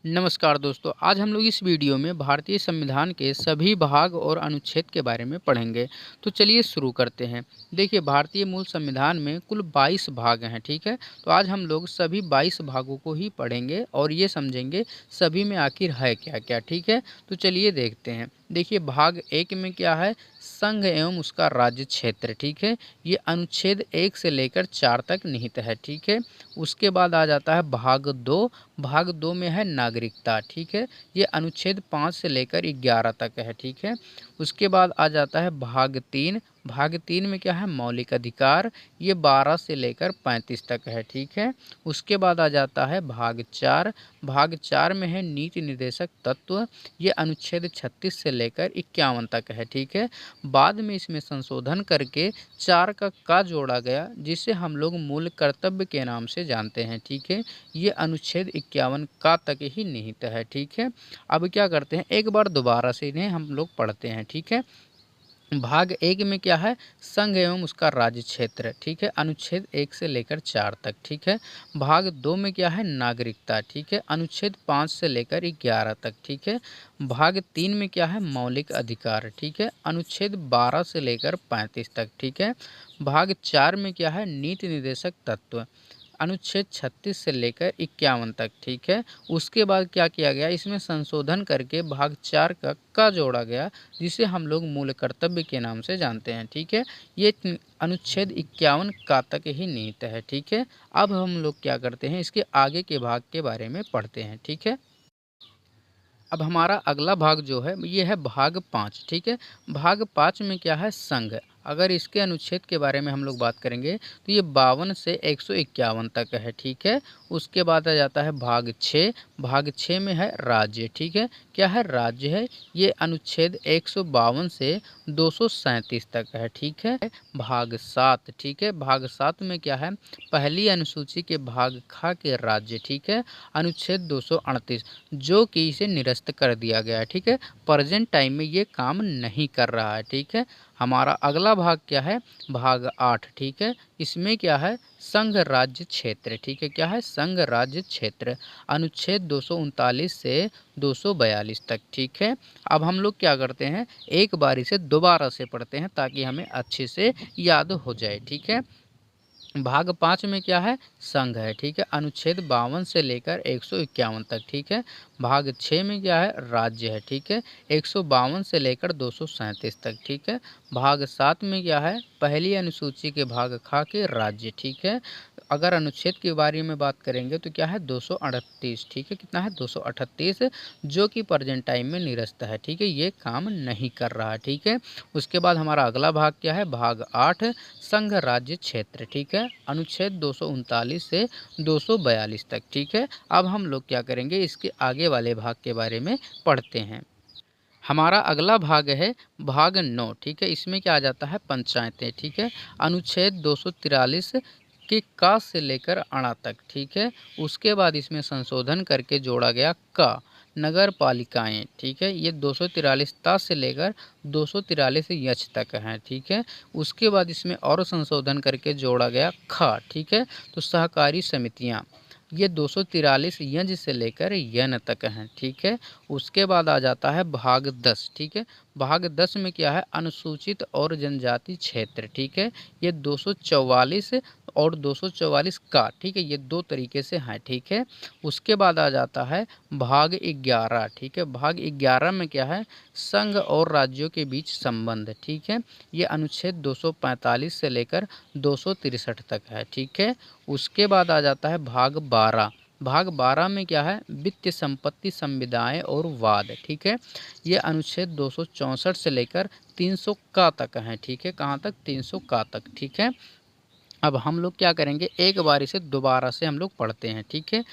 नमस्कार दोस्तों, आज हम लोग इस वीडियो में भारतीय संविधान के सभी भाग और अनुच्छेद के बारे में पढ़ेंगे। तो चलिए शुरू करते हैं। देखिए, भारतीय मूल संविधान में कुल 22 भाग हैं, ठीक है। तो आज हम लोग सभी 22 भागों को ही पढ़ेंगे और ये समझेंगे सभी में आखिर है क्या क्या, ठीक है। तो चलिए देखते हैं। देखिए, भाग 1 में क्या है, संघ एवं उसका राज्य क्षेत्र, ठीक है। ये अनुच्छेद 1 से लेकर 4 तक निहित है, ठीक है। उसके बाद आ जाता है भाग 2। भाग 2 में है नागरिकता, ठीक है। ये अनुच्छेद 5 से लेकर 11 तक है, ठीक है। उसके बाद आ जाता है भाग 3। भाग 3 में क्या है, मौलिक अधिकार। ये 12 से लेकर 35 तक है, ठीक है। उसके बाद आ जाता है भाग 4। भाग 4 में है नीति निर्देशक तत्व। ये अनुच्छेद 36 से लेकर 51 तक है, ठीक है। बाद में इसमें संशोधन करके 4 का जोड़ा गया, जिसे हम लोग मूल कर्तव्य के नाम से जानते हैं, ठीक है। ये अनुच्छेद 51 का तक ही निहित है, ठीक है। अब क्या करते हैं, एक बार दोबारा से इन्हें हम लोग पढ़ते हैं, ठीक है। भाग 1 में क्या है, संघ एवं उसका राज्य क्षेत्र, ठीक है। अनुच्छेद 1 से लेकर 4 तक, ठीक है। भाग 2 में क्या है, नागरिकता, ठीक है। अनुच्छेद 5 से लेकर 11 तक, ठीक है। भाग 3 में क्या है, मौलिक अधिकार, ठीक है। अनुच्छेद 12 से लेकर 35 तक, ठीक है। भाग 4 में क्या है, नीति निर्देशक तत्व। अनुच्छेद 36 से लेकर 51 तक, ठीक है। उसके बाद क्या किया गया, इसमें संशोधन करके भाग 4 का जोड़ा गया, जिसे हम लोग मूल कर्तव्य के नाम से जानते हैं, ठीक है। ये अनुच्छेद 51 का तक ही निहित है, ठीक है। अब हम लोग क्या करते हैं, इसके आगे के भाग के बारे में पढ़ते हैं, ठीक है। अब हमारा अगला भाग जो है ये है भाग 5, ठीक है। भाग 5 में क्या है, संघ। अगर इसके अनुच्छेद के बारे में हम लोग बात करेंगे तो ये 52 से 151 तक है, ठीक है। उसके बाद आ जाता है भाग 6। भाग 6 में है राज्य, ठीक है। क्या है, राज्य है। ये अनुच्छेद 152 से 237 तक है, ठीक है। भाग 7, ठीक है। भाग 7 में क्या है, पहली अनुसूची के भाग ख के राज्य, ठीक है। अनुच्छेद 238, जो कि इसे निरस्त कर दिया गया है, ठीक है। प्रेजेंट टाइम में ये काम नहीं कर रहा है, ठीक है। हमारा अगला भाग क्या है, भाग 8, ठीक है। इसमें क्या है, संघ राज्य क्षेत्र, ठीक है। क्या है, संघ राज्य क्षेत्र। अनुच्छेद 239 से 242 तक, ठीक है। अब हम लोग क्या करते हैं, एक बार इसे दोबारा से पढ़ते हैं ताकि हमें अच्छे से याद हो जाए, ठीक है। भाग 5 में क्या है, संघ है, ठीक है। अनुच्छेद 52 से लेकर 151 तक, ठीक है। भाग 6 में क्या है, राज्य है, ठीक है। 152 से लेकर 237 तक, ठीक है। भाग 7 में क्या है, पहली अनुसूची के भाग ख के राज्य, ठीक है। अगर अनुच्छेद के बारे में बात करेंगे तो क्या है, 238, ठीक है। कितना है, 238, जो कि प्रेजेंट टाइम में निरस्त है, ठीक है। ये काम नहीं कर रहा है, ठीक है। उसके बाद हमारा अगला भाग क्या है, भाग 8, संघ राज्य क्षेत्र, ठीक है। अनुच्छेद 239 से 242 तक, ठीक है। अब हम लोग क्या करेंगे, इसके आगे वाले भाग के बारे में पढ़ते हैं। हमारा अगला भाग है भाग 9, ठीक है। इसमें क्या आ जाता है, पंचायतें, ठीक है। अनुच्छेद 243 के का से लेकर अणा तक, ठीक है। उसके बाद इसमें संशोधन करके जोड़ा गया का, नगर पालिकाएँ, ठीक है। ये 243 ता से लेकर 243 यच तक हैं, ठीक है। उसके बाद इसमें और संशोधन करके जोड़ा गया ख, ठीक है। तो सहकारी समितियाँ, ये 243 यंज से लेकर यन तक हैं, ठीक है। उसके बाद आ जाता है भाग 10, ठीक है। भाग 10 में क्या है, अनुसूचित और जनजाति क्षेत्र, ठीक है। ये 244 और 244 का, ठीक है। ये दो तरीके से हैं, ठीक है। उसके बाद आ जाता है भाग 11, ठीक है। भाग 11 में क्या है, संघ और राज्यों के बीच संबंध, ठीक है। ये अनुच्छेद 245 से लेकर 263 तक है, ठीक है। उसके बाद आ जाता है भाग 12। भाग 12 में क्या है, वित्तीय संपत्ति संविदाएं और वाद, ठीक है। ये अनुच्छेद 264 से लेकर 300 का तक है, ठीक है। कहाँ तक, 300 का तक, ठीक है। अब हम लोग क्या करेंगे, एक बार इसे दोबारा से हम लोग पढ़ते हैं, ठीक है।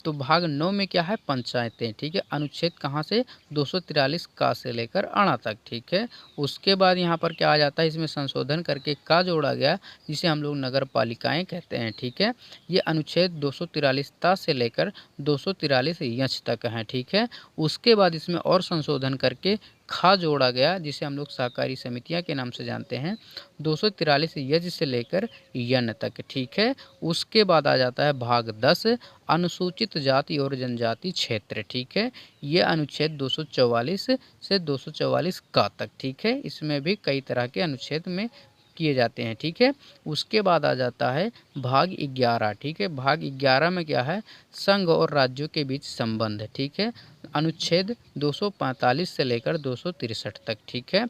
तो भाग 9 में क्या है, पंचायतें, ठीक है। अनुच्छेद कहाँ से, 243 का से लेकर अणा तक, ठीक है। उसके बाद यहाँ पर क्या आ जाता है, इसमें संशोधन करके का जोड़ा गया, जिसे हम लोग नगर पालिकाएँ कहते हैं, ठीक है। ये अनुच्छेद 243 ता से लेकर 243 यच तक हैं, ठीक है। उसके बाद इसमें और संशोधन करके खा जोड़ा गया, जिसे हम लोग सहकारी समितियां के नाम से जानते हैं, 243 यज से लेकर यन तक, ठीक है। उसके बाद आ जाता है भाग 10, अनुसूचित जाति और जनजाति क्षेत्र, ठीक है। ये अनुच्छेद 244 से 244 का तक, ठीक है। इसमें भी कई तरह के अनुच्छेद में किए जाते हैं, ठीक है। उसके बाद आ जाता है भाग 11, ठीक है। भाग 11 में क्या है, संघ और राज्यों के बीच संबंध, ठीक है। अनुच्छेद 245 से लेकर 263 तक, ठीक है।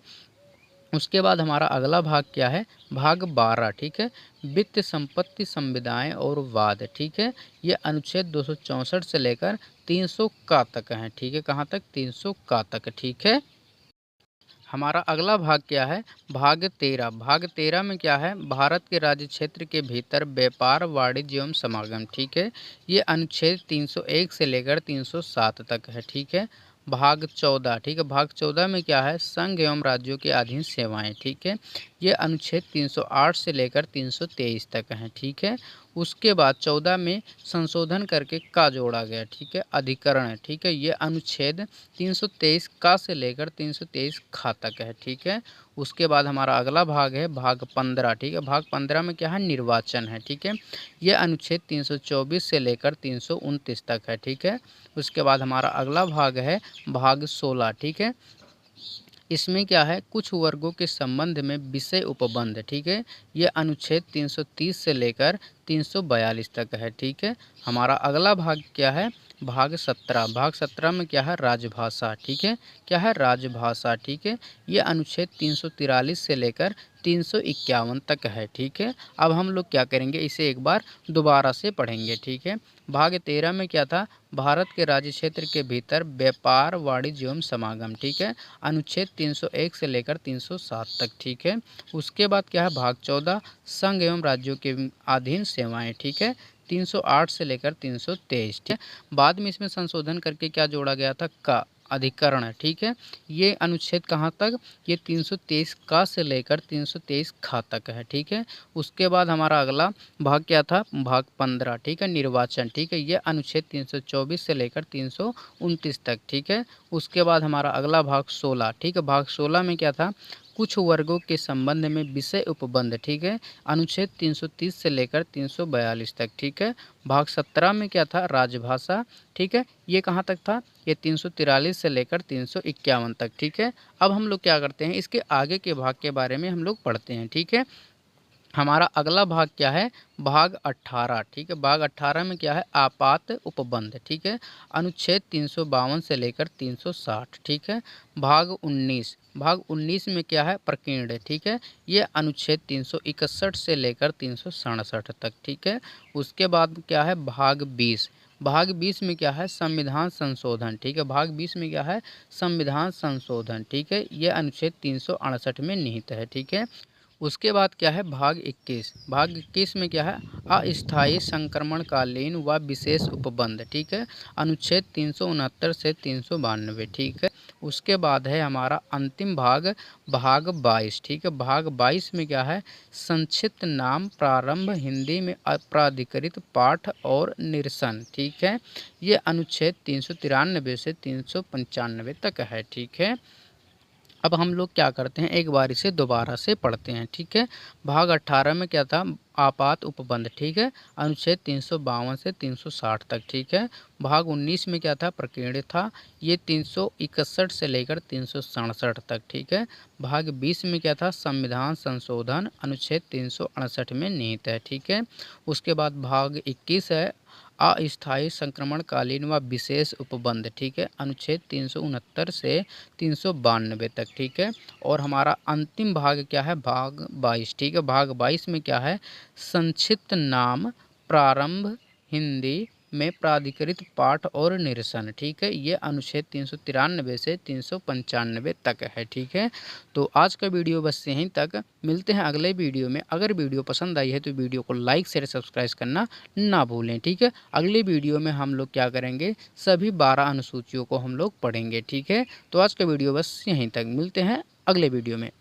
उसके बाद हमारा अगला भाग क्या है, भाग 12, ठीक है। वित्त, संपत्ति, संविदाएं और वाद, ठीक है। ये अनुच्छेद 264 से लेकर 300 का तक है, ठीक है। कहाँ तक, 300 का तक, ठीक है। हमारा अगला भाग क्या है, भाग 13। भाग 13 में क्या है, भारत के राज्य क्षेत्र के भीतर व्यापार, वाणिज्य एवं समागम, ठीक है। ये अनुच्छेद 301 से लेकर 307 तक है, ठीक है। भाग 14, ठीक है। भाग 14 में क्या है, संघ एवं राज्यों के अधीन सेवाएं, ठीक है। ये अनुच्छेद 308 से लेकर 323 तक है, ठीक है। उसके बाद 14 में संशोधन करके का जोड़ा गया, ठीक है, अधिकरण, ठीक है। ये अनुच्छेद 323 का से लेकर 323 खा तक है, ठीक है। उसके बाद हमारा अगला भाग है भाग 15, ठीक है। भाग 15 में क्या है, निर्वाचन है, ठीक है। ये अनुच्छेद 324 से लेकर 329 तक है, ठीक है। उसके बाद हमारा अगला भाग है भाग 16, ठीक है। इसमें क्या है, कुछ वर्गों के संबंध में विषय उपबंध, ठीक है। ये अनुच्छेद 330 से लेकर 342 तक है, ठीक है। हमारा अगला भाग क्या है, भाग 17। भाग 17 में क्या है, राजभाषा, ठीक है। क्या है, राजभाषा, ठीक है। ये अनुच्छेद 343 से लेकर 351 तक है, ठीक है। अब हम लोग क्या करेंगे, इसे एक बार दोबारा से पढ़ेंगे, ठीक है। भाग 13 में क्या था, भारत के राज्य क्षेत्र के भीतर व्यापार, वाणिज्य एवं समागम, ठीक है। अनुच्छेद 301 से लेकर 307 तक, ठीक है। उसके बाद क्या है, भाग 14, संघ एवं राज्यों के अधीन सेवाएं, ठीक है। 308 से लेकर 323, ठीक है। बाद में इसमें संशोधन करके क्या जोड़ा गया था, का अधिकरण, ठीक है। ये अनुच्छेद कहाँ तक, ये 323 का से लेकर 323 खा तक है, ठीक है। उसके बाद हमारा अगला भाग क्या था, भाग 15, ठीक है, निर्वाचन, ठीक है। ये अनुच्छेद 324 से लेकर 329 तक, ठीक है। उसके बाद हमारा अगला भाग 16, ठीक है। भाग 16 में क्या था, कुछ वर्गों के संबंध में विषय उपबंध, ठीक है। अनुच्छेद 330 से लेकर 342 तक, ठीक है। भाग 17 में क्या था, राजभाषा, ठीक है। ये कहाँ तक था, ये 343 से लेकर 351 तक, ठीक है। अब हम लोग क्या करते हैं, इसके आगे के भाग के बारे में हम लोग पढ़ते हैं, ठीक है। हमारा अगला भाग क्या है, भाग 18, ठीक है। भाग 18 में क्या है, आपात उपबंध, ठीक है। अनुच्छेद 352 से लेकर 360, ठीक है। भाग 19, भाग 19 में क्या है, प्रकीर्ण, ठीक है। ये अनुच्छेद 361 से लेकर 367 तक, ठीक है। उसके बाद क्या है, भाग 20। भाग 20 में क्या है, संविधान संशोधन, ठीक है। भाग 20 में क्या है, संविधान संशोधन, ठीक है। ये अनुच्छेद 368 में निहित है, ठीक है। उसके बाद क्या है, भाग 21। भाग 21 में क्या है, अस्थायी संक्रमणकालीन व विशेष उपबंध, ठीक है। अनुच्छेद 369 से 392, ठीक है। उसके बाद है हमारा अंतिम भाग, भाग 22, ठीक है। भाग 22 में क्या है, संक्षिप्त नाम, प्रारंभ, हिंदी में अप्राधिकृत पाठ और निरसन, ठीक है। ये अनुच्छेद 393 से 395 तक है, ठीक है। अब हम लोग क्या करते हैं, एक बार इसे दोबारा से पढ़ते हैं, ठीक है। भाग 18 में क्या था, आपात उपबंध, ठीक है। अनुच्छेद 352 से 360 तक, ठीक है। भाग 19 में क्या था, प्रकीर्ण था, ये 361 से लेकर 367 तक, ठीक है। भाग 20 में क्या था, संविधान संशोधन, अनुच्छेद 368 में निहित है, ठीक है। उसके बाद भाग 21 है, अस्थायी संक्रमणकालीन व विशेष उपबंध, ठीक है। अनुच्छेद 369 से 392 तक, ठीक है। और हमारा अंतिम भाग क्या है, भाग 22, ठीक है। भाग 22 में क्या है, संक्षिप्त नाम, प्रारंभ, हिंदी में प्राधिकृत पाठ और निरसन, ठीक है। ये अनुच्छेद 393 से 395 तक है, ठीक है। तो आज का वीडियो बस यहीं तक, मिलते हैं अगले वीडियो में। अगर वीडियो पसंद आई है तो वीडियो को लाइक शेयर सब्सक्राइब करना ना भूलें, ठीक है। अगले वीडियो में हम लोग क्या करेंगे, सभी 12 अनुसूचियों को हम लोग पढ़ेंगे, ठीक है। तो आज का वीडियो बस यहीं तक, मिलते हैं अगले वीडियो में।